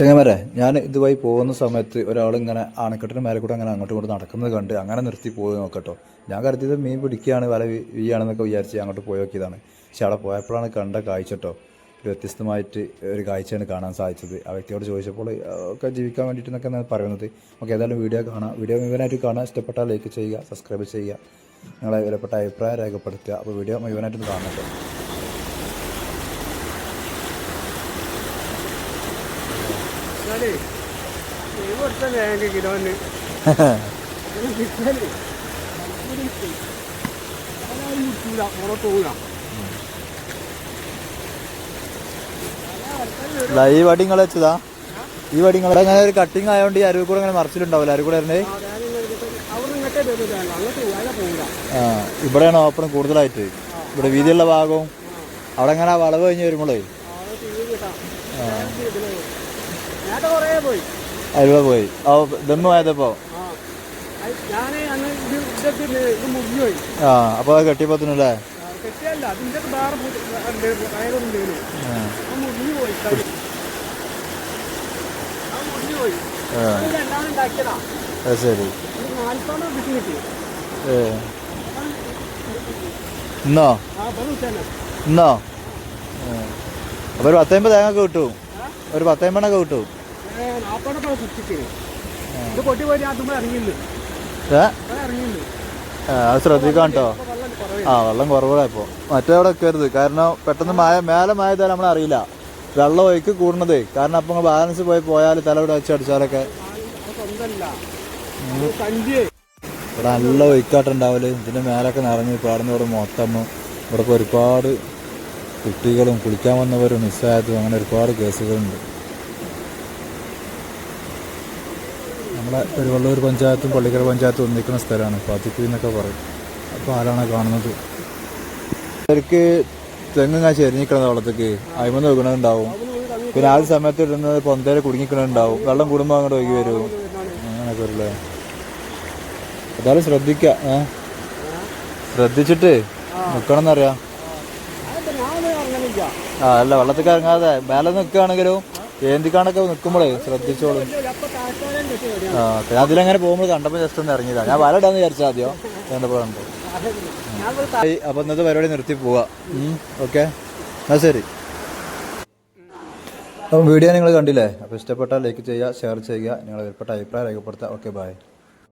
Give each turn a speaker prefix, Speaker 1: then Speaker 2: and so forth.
Speaker 1: ചങ്ങന്മാരെ, ഞാൻ ഇതുവഴി പോകുന്ന സമയത്ത് ഒരാളിങ്ങനെ അണക്കെട്ടിന് മേലെ കൂടെ അങ്ങനെ അങ്ങോട്ടും ഇങ്ങോട്ട് നടക്കുന്നത് കണ്ട് അങ്ങനെ നിർത്തി പോയി നോക്കട്ടോ. ഞാൻ കരുതിയത് മീൻ പിടിക്കുകയാണ്, വല വീയാണെന്നൊക്കെ വിചാരിച്ച് അങ്ങോട്ട് പോയി നോക്കിയതാണ്. പക്ഷെ അവിടെ പോയപ്പോഴാണ് കണ്ട കാഴ്ചട്ടോ, ഒരു വ്യത്യസ്തമായിട്ട് ഒരു കാഴ്ചയാണ് കാണാൻ സാധിച്ചത്. ആ വ്യക്തിയോട് ചോദിച്ചപ്പോൾ ഒക്കെ ജീവിക്കാൻ വേണ്ടിയിട്ടെന്നൊക്കെ പറയുന്നത്. ഓക്കെ, ഏതായാലും വീഡിയോ കാണാം. വീഡിയോ മുഴുവനായിട്ട് കാണാൻ ഇഷ്ടപ്പെട്ടാൽ ലൈക്ക് ചെയ്യുക, സബ്സ്ക്രൈബ് ചെയ്യുക, നിങ്ങളെ വിലപ്പെട്ട അഭിപ്രായം രേഖപ്പെടുത്തുക. അപ്പോൾ വീഡിയോ മുഴുവനായിട്ടൊന്ന് കാണട്ടോ.
Speaker 2: കിലോന്
Speaker 1: ഈ വടി നിങ്ങൾ വെച്ചതാ? ഈ വടി നിങ്ങൾ അങ്ങനെ ഒരു കട്ടിങ് ആയതുകൊണ്ട് ഈ അരുവ് കൂടെ അങ്ങനെ മറിച്ചിട്ടുണ്ടാവില്ല? അരുവ് കൂടെ വരണേ ഇവിടെയാണ് ഓപ്പൺ കൂടുതലായിട്ട്. ഇവിടെ വീതിയുള്ള ഭാഗവും അവിടെ അങ്ങനെ വളവ് കഴിഞ്ഞ് വരുമ്പോഴേ അതിലൂടെ പോയി. ദമ്മ് പോയതപ്പോ അപ്പൊ അത് കെട്ടിയപ്പോത്തിനല്ലേ? ശരി. ഇന്നോ ഇന്നോ അപ്പൊ ഒരു 10-50 തേങ്ങ ഒക്കെ കിട്ടും. ഒരു 10-50 കിട്ടും. അത് ശ്രദ്ധിക്കാം കേട്ടോ. വെള്ളം കുറവാണ് ഇപ്പോൾ. മറ്റേ അവിടെ വെക്കരുത്, കാരണം പെട്ടെന്ന് മേലെ മഴത്താൽ നമ്മളറിയില്ല വെള്ളം ഒഴുക്ക് കൂടുന്നത്. കാരണം അപ്പം ബാലൻസ് പോയാൽ തലവിടെ വെച്ച് അടിച്ചാലൊക്കെ ഇവിടെ നല്ല ഒഴുക്കാട്ടുണ്ടാവല്. ഇതിൻ്റെ മേലൊക്കെ നിറഞ്ഞ് പാടുന്നവിടെ മൊത്തം. ഇവിടെ ഇപ്പോൾ ഒരുപാട് കുട്ടികളും കുളിക്കാൻ വന്നവരും മിസ്സായതും അങ്ങനെ ഒരുപാട് കേസുകളുണ്ട്. നമ്മളെ പെരുവള്ളൂർ പഞ്ചായത്തും പള്ളിക്കര പഞ്ചായത്തും ഒന്നിക്കുന്ന സ്ഥലമാണ്. പാത്തിക്കുഴി എന്നൊക്കെ പറയും. അപ്പോൾ ആരാണ് കാണുന്നത്? അവർക്ക് തെങ്ങിങ്ങനെ ചെരിഞ്ഞിക്കണത് വെള്ളത്തേക്ക് അയിമന്ന് വെക്കണുണ്ടാവും. പിന്നെ ആ സമയത്ത് ഇടുന്നത് പൊന്തേൽ കുടുങ്ങിക്കണുണ്ടാവും. വെള്ളം കൂടുമ്പോൾ അങ്ങോട്ട് ഒഴുകി വരും. അങ്ങനെയൊക്കെ വരില്ലേ? ഏതായാലും ശ്രദ്ധിക്കുക. ശ്രദ്ധിച്ചിട്ട് നിൽക്കണം എന്നറിയാം. അല്ല, വെള്ളത്തേക്ക് ഇറങ്ങാതെ മേലെ നിൽക്കുകയാണെങ്കിലും ഏന്തിക്കാണൊക്കെ നിൽക്കുമ്പോഴേ ശ്രദ്ധിച്ചോളൂ. അതിലങ്ങനെ പോകുമ്പോൾ കണ്ടപ്പോൾ ജസ്റ്റ് ഒന്ന് ഇറങ്ങിയതാണ്. ഞാൻ വല ഇടാന്ന് വിചാരിച്ചാൽ ആദ്യം കണ്ടപ്പോൾ കണ്ടു. അപ്പോൾ ഇന്നത്തെ പരിപാടി നിർത്തി പോവാ. ഓക്കെ, എന്നാ ശരി. അപ്പം വീഡിയോ നിങ്ങൾ കണ്ടില്ലേ? അപ്പോൾ ഇഷ്ടപ്പെട്ടാൽ ലൈക്ക് ചെയ്യുക, ഷെയർ ചെയ്യുക, നിങ്ങളെ വിലപ്പെട്ട അഭിപ്രായം രേഖപ്പെടുത്തുക. Okay, by.